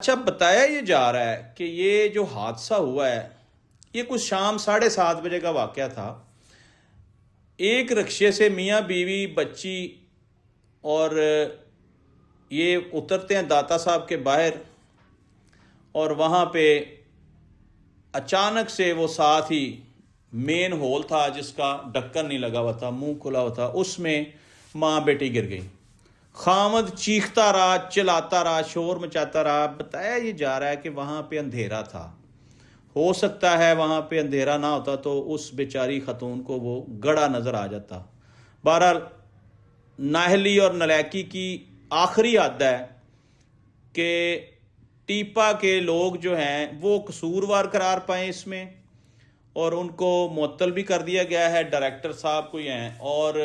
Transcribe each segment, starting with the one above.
अच्छा, बताया ये जा रहा है कि ये जो हादसा हुआ है ये कुछ शाम 7:30 बजे का वाकया था। एक रिक्शे से मियाँ बीवी बच्ची और ये उतरते हैं दाता साहब के बाहर और वहाँ पे अचानक से वो साथ ही मेन होल था जिसका ढक्कन नहीं लगा हुआ था, मुंह खुला हुआ था, उसमें माँ बेटी गिर गई। खामद चीखता रहा, चिल्लाता रहा, शोर मचाता रहा। बताया ये जा रहा है कि वहाँ पे अंधेरा था, हो सकता है वहाँ पे अंधेरा ना होता तो उस बेचारी खतून को वो गड़ा नज़र आ जाता। बहरहाल नाहली और नलायकी की आखिरी हद है कि टीपा के लोग जो हैं वो कसूरवार करार पाए इसमें और उनको मुअत्तल भी कर दिया गया है। डायरेक्टर साहब कोई हैं और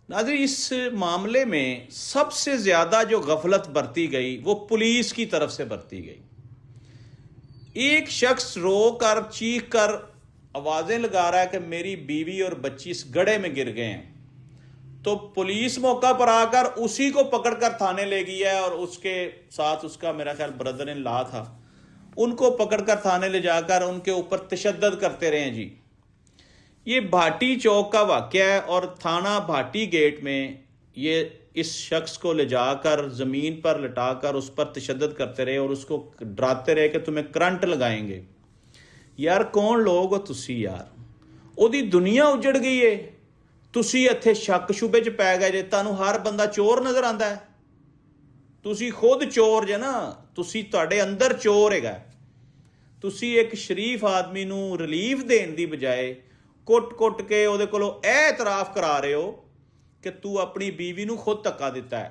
नाज़रीन इस मामले में सबसे ज़्यादा जो गफलत बरती गई वो पुलिस की तरफ से बरती गई। एक शख्स रो कर चीख कर आवाज़ें लगा रहा है कि मेरी बीवी और बच्ची इस गड्ढे में गिर गए हैं, तो पुलिस मौका पर आकर उसी को पकड़कर थाने ले गई है और उसके साथ उसका मेरा ख्याल ब्रदर इन लॉ था, उनको पकड़कर थाने ले जाकर उनके ऊपर तशद्दुद करते रहे। जी, ये भाटी चौक का वाक़या है और थाना भाटी गेट में ये इस शख्स को ले जाकर ज़मीन पर लटाकर उस पर तशद्दुद करते रहे और उसको डराते रहे कि तुम्हें करंट लगाएंगे। यार कौन लोग हो तुसी यार, ओदी दुनिया उजड़ गई है, तुसी इत्थे शक शुबे च पै गए जे, तुहानूं हर बंदा चोर नज़र आंदा है, तुसी खुद चोर जे ना, तुसी तुहाडे अंदर चोर हैगा। तुसी एक शरीफ आदमी नूं रिलीफ देण दी बजाए कुट के ਉਹਦੇ ਕੋਲੋਂ ਇਹ ਇਤਰਾਫ करा रहे हो कि तू अपनी बीवी नूं खुद धक्का दिता है।